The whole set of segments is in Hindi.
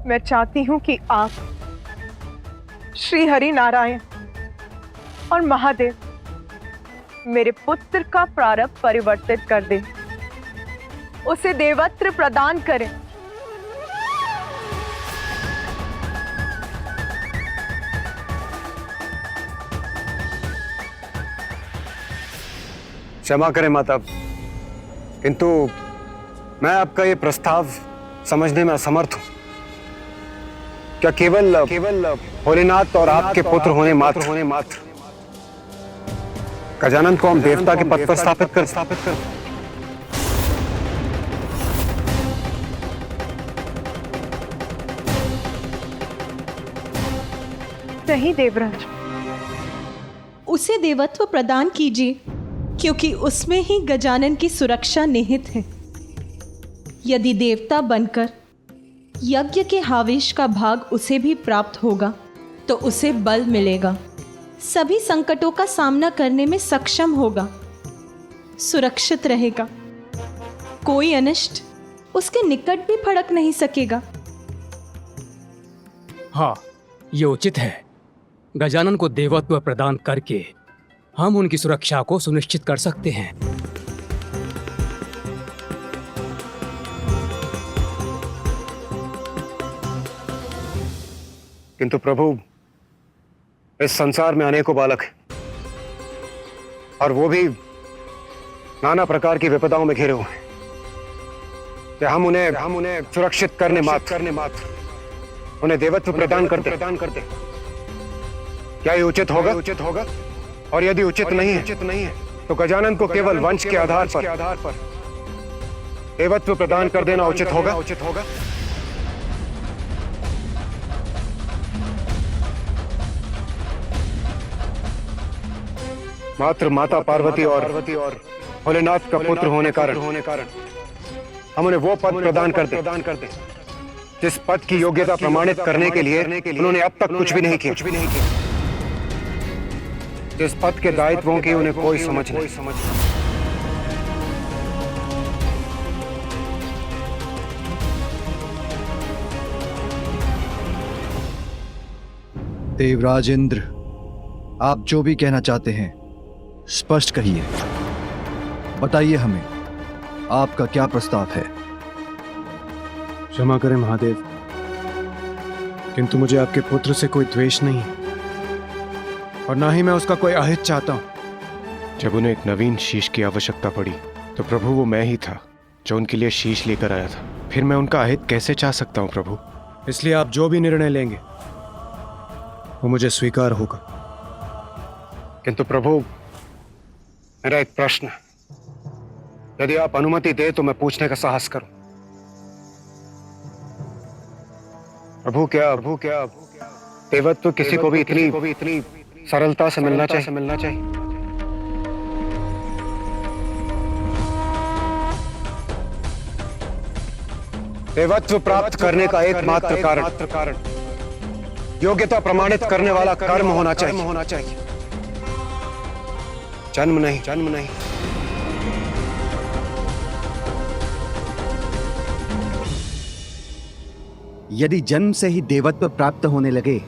मैं चाहती हूं कि आप श्री हरि नारायण और महादेव मेरे पुत्र का प्रारब्ध परिवर्तित कर दें, उसे देवत्व प्रदान करें। क्षमा करें माता, किंतु मैं आपका ये प्रस्ताव समझने में असमर्थ हूं। क्या केवल भोलेनाथ और आपके पुत्र होने मात्र गजानन को हम देवता के पद पर स्थापित कर नहीं देवराज, उसे देवत्व प्रदान कीजिए, क्योंकि उसमें ही गजानन की सुरक्षा निहित है। यदि देवता बनकर यज्ञ के हावेश का भाग उसे भी प्राप्त होगा तो उसे बल मिलेगा, सभी संकटों का सामना करने में सक्षम होगा, सुरक्षित रहेगा, कोई अनिष्ट उसके निकट भी फड़क नहीं सकेगा। हाँ, ये उचित है। गजानन को देवत्व प्रदान करके हम उनकी सुरक्षा को सुनिश्चित कर सकते हैं। किंतु प्रभु, इस संसार में अनेकों बालक हैं और वो भी नाना प्रकार की विपदाओं में घिरे हुए हैं। क्या हम उन्हें सुरक्षित करने मात्र उन्हें देवत्व प्रदान करते क्या ये उचित होगा? और यदि उचित नहीं है तो गजानन को केवल वंश के आधार पर देवत्व प्रदान कर देना उचित होगा। मात्र माता पार्वती और भोलेनाथ का पुत्र होने कारण हम उन्हें वो पद प्रदान करते जिस पद की योग्यता प्रमाणित करने के लिए उन्होंने अब तक कुछ भी नहीं किया, जिस पद के दायित्वों की उन्हें कोई समझ नहीं। देवराज इंद्र, आप जो भी कहना चाहते हैं स्पष्ट कहिए। बताइए हमें, आपका क्या प्रस्ताव है? क्षमा करें महादेव, किंतु मुझे आपके पुत्र से कोई द्वेष नहीं है और ना ही मैं उसका कोई अहित चाहता हूं। जब उन्हें एक नवीन शीश की आवश्यकता पड़ी तो प्रभु वो मैं ही था जो उनके लिए शीश लेकर आया था। फिर मैं उनका अहित कैसे चाह सकता हूं प्रभु? इसलिए आप जो भी निर्णय लेंगे वो मुझे स्वीकार होगा। किंतु प्रभु, मेरा एक प्रश्न है, यदि आप अनुमति दे तो मैं पूछने का साहस करूं। प्रभु, क्या देवत्व किसी को भी इतनी सरलता से मिलना चाहिए? देवत्व प्राप्त करने का एकमात्र कारण योग्यता प्रमाणित करने वाला कर्म होना चाहिए, जन्म नहीं। यदि जन्म से ही देवत्व प्राप्त होने लगे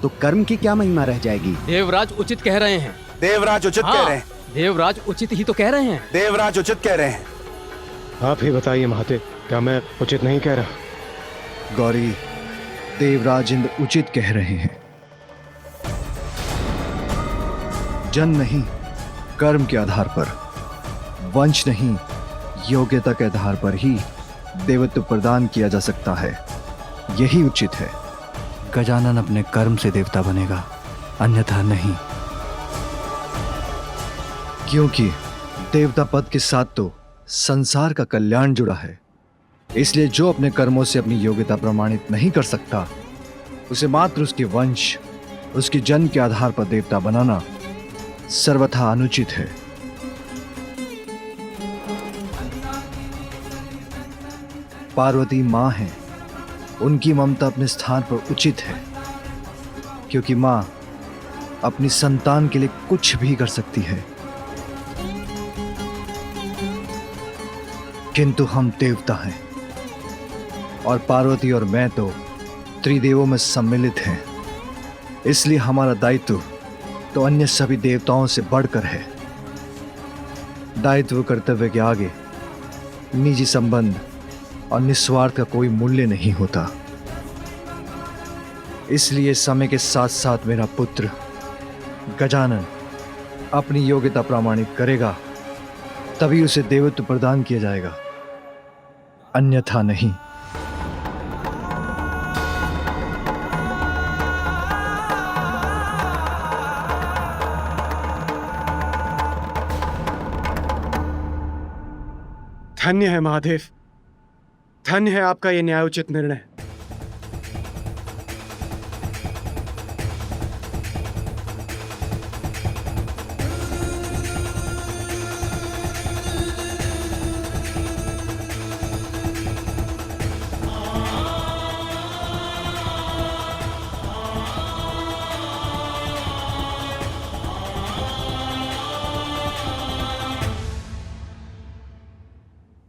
तो कर्म की क्या महिमा रह जाएगी? देवराज उचित कह रहे हैं। देवराज उचित कह रहे हैं। देवराज उचित ही तो कह रहे हैं। देवराज उचित कह रहे हैं। आप ही बताइए महादेव, क्या मैं उचित नहीं कह रहा? गौरी, देवराज इंद्र उचित कह रहे हैं। जन्म नहीं, कर्म के आधार पर, वंश नहीं, योग्यता के आधार पर ही देवत्व प्रदान किया जा सकता है। यही उचित है। गजानन अपने कर्म से देवता बनेगा, अन्यथा नहीं। क्योंकि देवता पद के साथ तो संसार का कल्याण जुड़ा है, इसलिए जो अपने कर्मों से अपनी योग्यता प्रमाणित नहीं कर सकता उसे मात्र उसके वंश, उसके जन्म के आधार पर देवता बनाना सर्वथा अनुचित है। पार्वती मां है, उनकी ममता अपने स्थान पर उचित है, क्योंकि मां अपनी संतान के लिए कुछ भी कर सकती है। किंतु हम देवता हैं और पार्वती और मैं तो त्रिदेवों में सम्मिलित हैं। इसलिए हमारा दायित्व तो अन्य सभी देवताओं से बढ़कर है। दायित्व कर्तव्य के आगे निजी संबंध और निस्वार्थ का कोई मूल्य नहीं होता। इसलिए समय के साथ साथ मेरा पुत्र गजानन अपनी योग्यता प्रमाणित करेगा, तभी उसे देवत्व प्रदान किया जाएगा, अन्यथा नहीं। धन्य है महादेव, धन्य है आपका यह न्यायोचित निर्णय।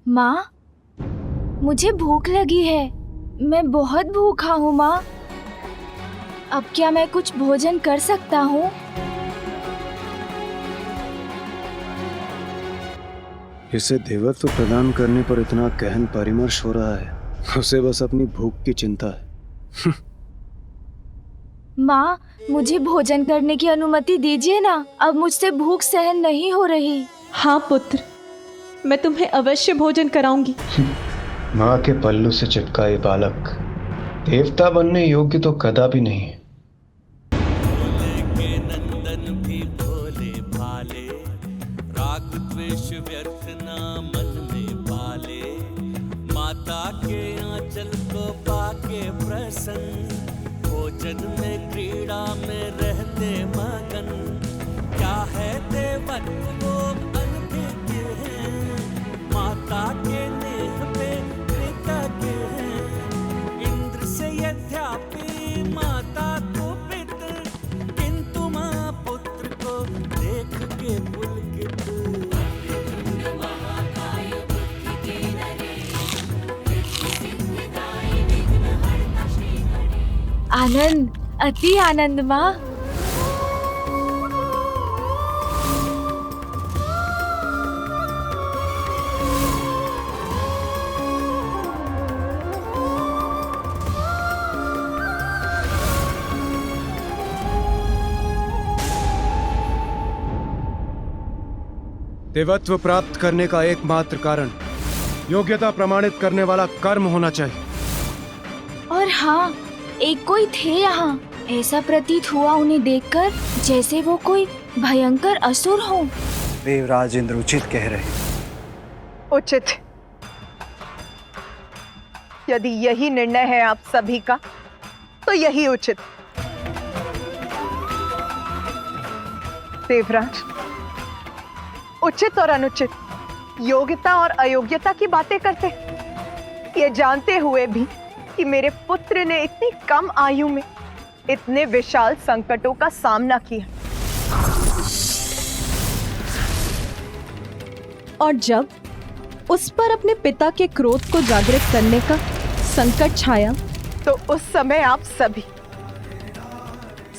माँ, मुझे भूख लगी है। मैं बहुत भूखा हूँ माँ। अब क्या मैं कुछ भोजन कर सकता हूँ? इसे देवत्व प्रदान करने पर इतना गहन परामर्श हो रहा है, उसे बस अपनी भूख की चिंता है। माँ, मुझे भोजन करने की अनुमति दीजिए ना, अब मुझसे भूख सहन नहीं हो रही। हाँ पुत्र, मैं तुम्हें अवश्य भोजन कराऊंगी। माँ के पल्लू से चिपका ये बालक देवता बनने योग्य तो कदापि नहीं है। भोले के नंदन भी भोले भाले, राग द्वेष व्यर्थ ना मन में पाले। माता के आंचल को पाके प्रसन्न, भोजन में क्रीड़ा में रहते मगन। क्या है देवत्व वो अनभिज्ञ है, माता के नेह पे कृतज्ञ है। इंद्र से यद्यपि माता को पितर, किंतु माँ पुत्र को देख के पुलकित। आनंद, अति आनंद माँ। देवत्व प्राप्त करने का एकमात्र कारण योग्यता प्रमाणित करने वाला कर्म होना चाहिए। और हाँ, एक कोई थे यहाँ। ऐसा प्रतीत हुआ उन्हें देखकर जैसे वो कोई भयंकर असुर हो। देवराज इंद्र उचित कह रहे हैं। उचित। यदि यही निर्णय है आप सभी का, तो यही उचित। देवराज, उचित और अनुचित, योग्यता और अयोग्यता की बातें करते, ये जानते हुए भी कि मेरे पुत्र ने इतनी कम आयु में इतने विशाल संकटों का सामना किया। और जब उस पर अपने पिता के क्रोध को जागृत करने का संकट छाया, तो उस समय आप सभी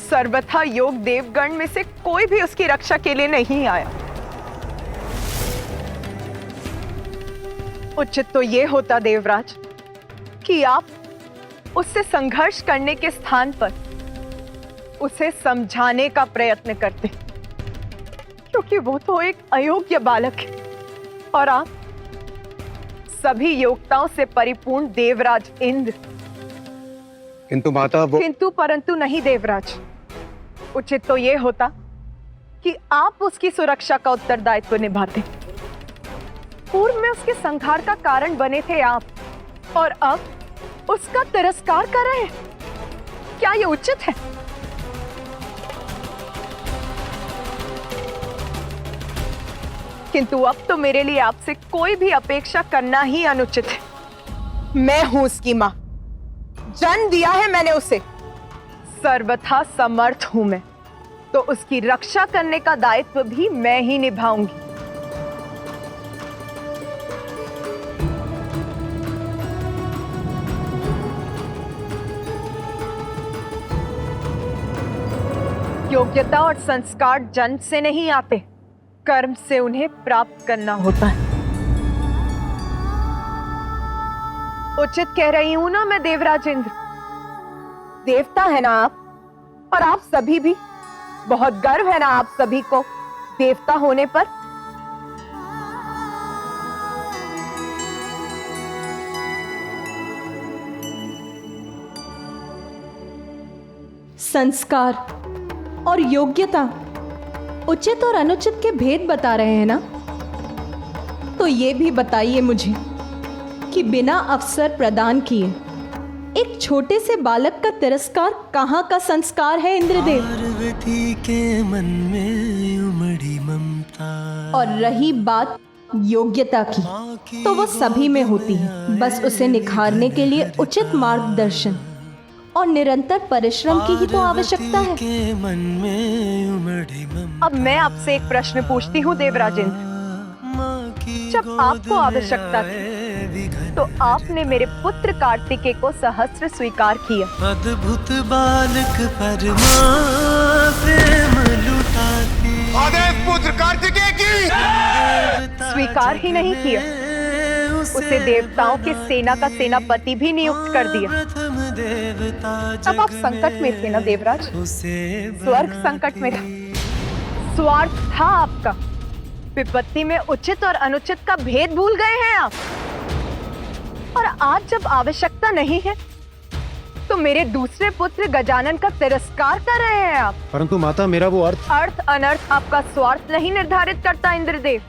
सर्वथा योग देवगण में से कोई भी उसकी रक्षा के लिए नहीं आया। उचित तो ये होता देवराज कि आप उससे संघर्ष करने के स्थान पर उसे समझाने का प्रयत्न करते, क्योंकि वो तो एक अयोग्य बालक है और आप सभी योग्यताओं से परिपूर्ण देवराज इंद्र। किंतु माता वो किंतु परंतु नहीं देवराज। उचित तो ये होता कि आप उसकी सुरक्षा का उत्तरदायित्व निभाते। पूर्व में उसके संहार का कारण बने थे आप, और अब उसका तिरस्कार कर रहे हैं। क्या ये उचित है? किंतु अब तो मेरे लिए आपसे कोई भी अपेक्षा करना ही अनुचित है। मैं हूं उसकी मां, जन्म दिया है मैंने उसे, सर्वथा समर्थ हूं मैं, तो उसकी रक्षा करने का दायित्व भी मैं ही निभाऊंगी। योग्यता और संस्कार जन्म से नहीं आते, कर्म से उन्हें प्राप्त करना होता है। उचित कह रही हूं ना मैं देवराज इंद्र? देवता है ना आप, और आप सभी भी। बहुत गर्व है ना आप सभी को देवता होने पर। संस्कार और योग्यता उचित और अनुचित के भेद बता रहे हैं ना? तो ये भी बताइए मुझे कि बिना अवसर प्रदान किए एक छोटे से बालक का तिरस्कार कहाँ का संस्कार है इंद्रदेव? पार्वती के मन में उमड़ी ममता। और रही बात योग्यता की, तो वो सभी में होती है। बस उसे निखारने के लिए उचित मार्गदर्शन और निरंतर परिश्रम की ही तो आवश्यकता है। अब मैं आपसे एक प्रश्न पूछती हूँ देवराजेंद्र। जब आपको आवश्यकता थी तो आपने मेरे पुत्र कार्तिकेय को सहस्त्र स्वीकार किया। अद्भुत बालक परमा प्रेम लुटाती। महादेव पुत्र कार्तिकेय की स्वीकार ही नहीं किया, उसे देवताओं की सेना का सेनापति भी नियुक्त कर दिया। तब आप संकट में थे ना देवराज? स्वर्ग संकट में था। स्वार्थ था आपका। विपत्ति में उचित और अनुचित का भेद भूल गए हैं आप। और आज जब आवश्यकता नहीं है तो मेरे दूसरे पुत्र गजानन का तिरस्कार कर रहे हैं आप। परंतु माता, मेरा वो अर्थ अनर्थ आपका स्वार्थ नहीं निर्धारित करता इंद्रदेव।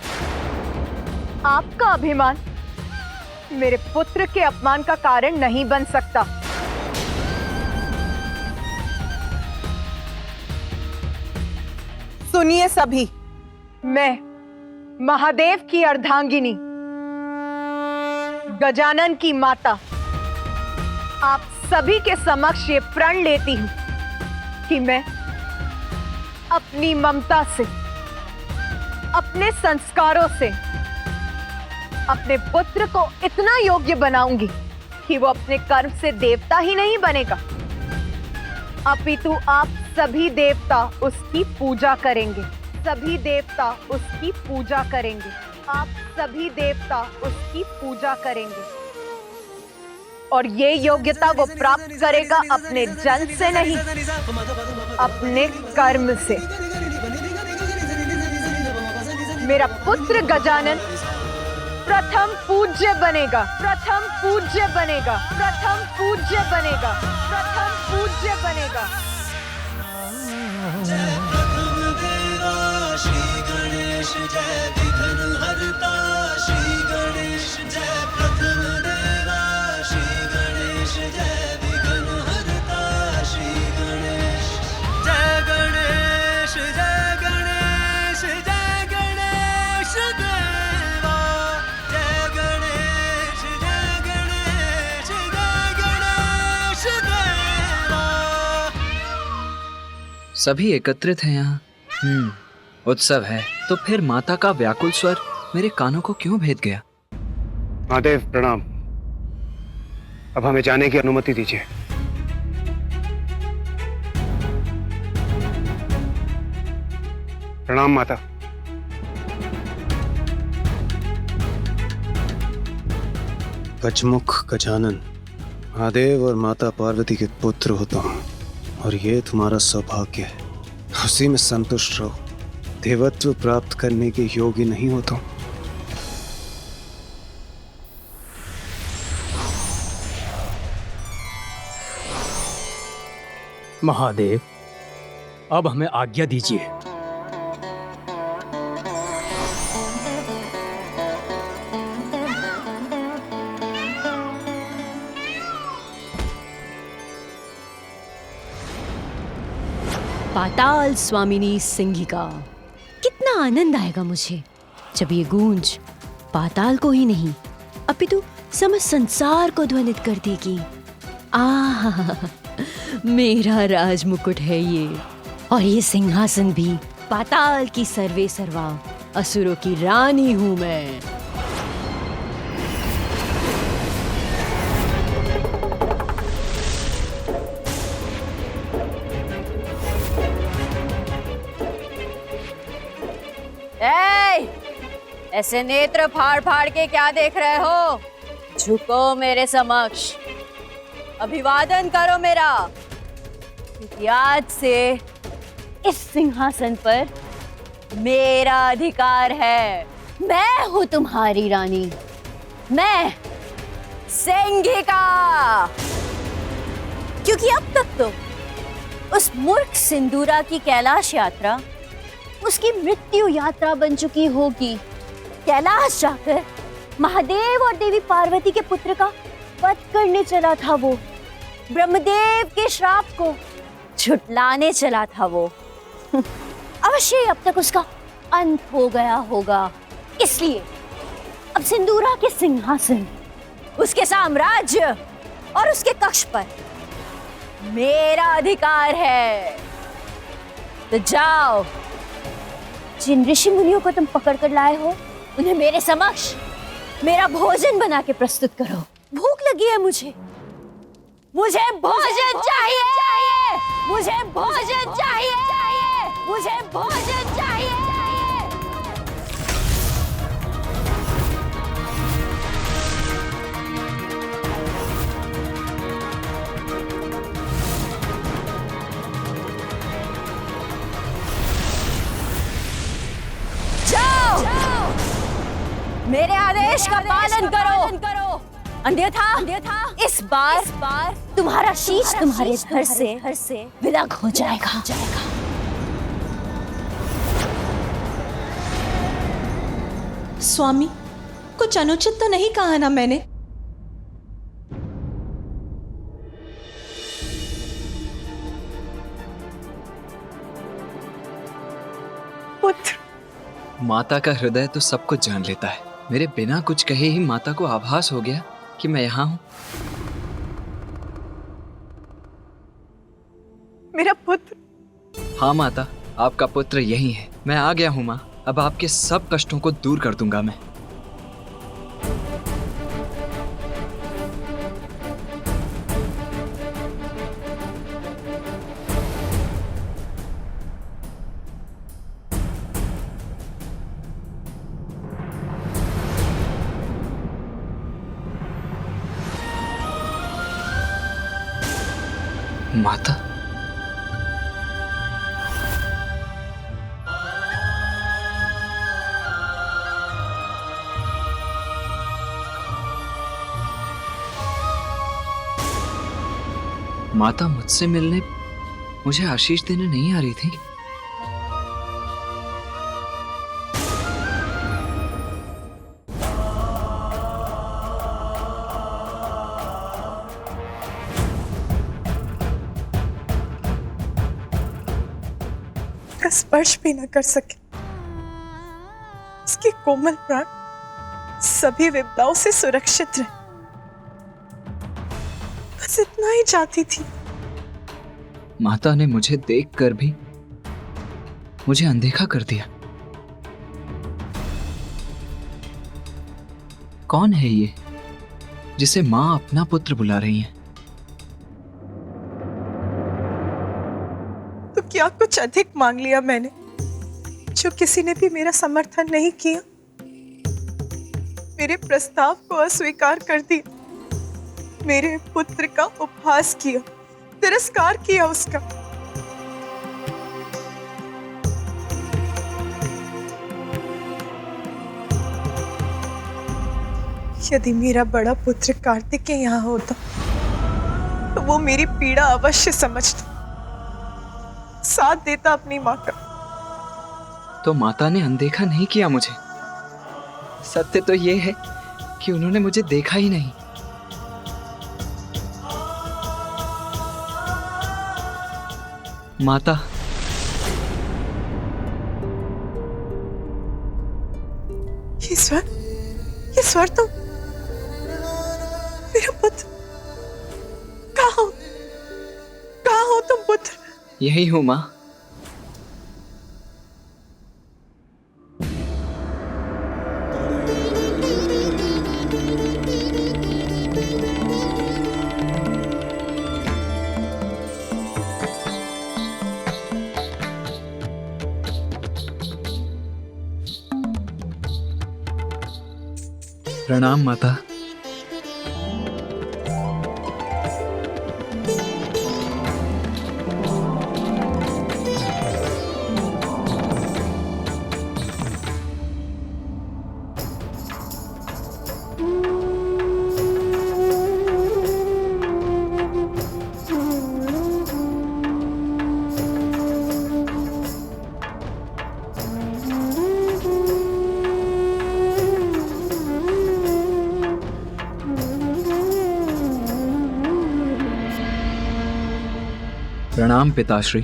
आपका अभिमान मेरे पुत्र के अपमान का कारण नहीं बन सकता। सुनिए सभी, मैं महादेव की अर्धांगिनी गजानन की माता आप सभी के समक्ष ये प्रण लेती हूं कि मैं अपनी ममता से, अपने संस्कारों से अपने पुत्र को इतना योग्य बनाऊंगी कि वो अपने कर्म से देवता ही नहीं बनेगा, अपितु आप सभी देवता उसकी पूजा करेंगे। सभी देवता उसकी पूजा करेंगे। आप सभी देवता उसकी पूजा करेंगे। और ये योग्यता वो प्राप्त करेगा अपने जन्म से नहीं, अपने कर्म से। मेरा पुत्र गजानन प्रथम पूज्य बनेगा, प्रथम पूज्य बनेगा, प्रथम पूज्य बनेगा, प्रथम पूज्य बनेगा। श्री गणेश जय विघ्न हरता। श्री गणेश जय प्रथम देवा। श्री गणेश जय विघ्न हरता। श्री गणेश जय गणेश जय गणेश जय गणेश देवा। जय गणेश जय गणेश जय गणेश देवा। सभी एकत्रित हैं यहाँ। उत्सव है तो फिर माता का व्याकुल स्वर मेरे कानों को क्यों भेद गया? महादेव प्रणाम। अब हमें जाने की अनुमति दीजिए। प्रणाम माता। गजमुख गजानन, महादेव और माता पार्वती के पुत्र हो तुम, और ये तुम्हारा सौभाग्य है। उसी में संतुष्ट रहो। देवत्व प्राप्त करने के योग्य नहीं हो तुम। महादेव, अब हमें आज्ञा दीजिए। पाताल स्वामिनी सिंहिका, कितना आनंद आएगा मुझे जब ये गूंज पाताल को ही नहीं अपितु समस्त संसार को ध्वनित कर देगी। आहा, मेरा राज मुकुट है ये, और ये सिंहासन भी। पाताल की सर्वे सर्वा, असुरों की रानी हूं मैं। ऐसे नेत्र फाड़ फाड़ के क्या देख रहे हो? झुको मेरे समक्ष, अभिवादन करो मेरा, क्योंकि आज से इस सिंहासन पर मेरा अधिकार है। मैं हूं तुम्हारी रानी, मैं सिंघिका। क्योंकि अब तक तो उस मूर्ख सिंदूरा की कैलाश यात्रा उसकी मृत्यु यात्रा बन चुकी होगी। कैलाश जाकर महादेव और देवी पार्वती के पुत्र का वध करने चला था वो, ब्रह्मदेव के श्राप को झुटलाने चला था वो। अवश्य अब तक उसका अंत हो गया होगा। इसलिए अब सिंदूरा के सिंहासन, उसके साम्राज्य और उसके कक्ष पर मेरा अधिकार है। तो जाओ, जिन ऋषि मुनियों को तुम पकड़ कर लाए हो उन्हें मेरे समक्ष मेरा भोजन बना के प्रस्तुत करो। भूख लगी है मुझे भोजन चाहिए, मुझे भोजन चाहिए, मुझे भोजन चाहिए। जाओ, मेरे आदेश का पालन करो, अन्यथा इस बार तुम्हारा शीश तुम्हारे घर से विलग हो जाएगा। स्वामी, कुछ अनुचित तो नहीं कहा ना मैंने? पुत्र, माता का हृदय तो सब कुछ जान लेता है। मेरे बिना कुछ कहे ही माता को आभास हो गया कि मैं यहाँ हूँ। मेरा पुत्र। हाँ माता, आपका पुत्र यही है। मैं आ गया हूँ माँ। अब आपके सब कष्टों को दूर कर दूंगा मैं। माता, माता मुझसे मिलने, मुझे आशीष देने नहीं आ रही थी? का स्पर्श भी न कर सके। उसके कोमल प्राण सभी विपदाओं से सुरक्षित रहे, बस इतना ही चाहती थी। माता ने मुझे देखकर भी मुझे अनदेखा कर दिया। कौन है ये जिसे मां अपना पुत्र बुला रही है? तो क्या कुछ अधिक मांग लिया मैंने, जो किसी ने भी मेरा समर्थन नहीं किया? मेरे प्रस्ताव को अस्वीकार कर दिया, मेरे पुत्र का उपहास किया, तिरस्कार किया उसका। यदि मेरा बड़ा पुत्र कार्तिकेय यहाँ होता तो वो मेरी पीड़ा अवश्य समझता, साथ देता अपनी माँ का। तो माता ने अनदेखा नहीं किया मुझे। सत्य तो ये है कि उन्होंने मुझे देखा ही नहीं। माता, ये स्वर तो मेरा पुत्र। कहाँ हो तुम पुत्र? यही हूं माँ। प्रणाम माता। प्रणाम पिताश्री।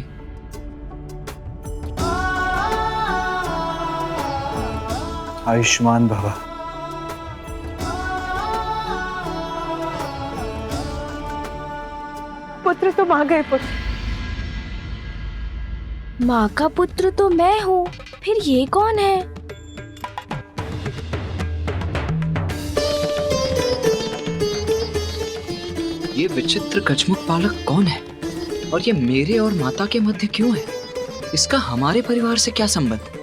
आयुष्मान भवा। पुत्र तुम आ गए पुत्र। माँ का पुत्र तो मैं हूँ, फिर ये कौन है? ये विचित्र गजमुख बालक कौन है और ये मेरे और माता के मध्य क्यों है? इसका हमारे परिवार से क्या संबंध?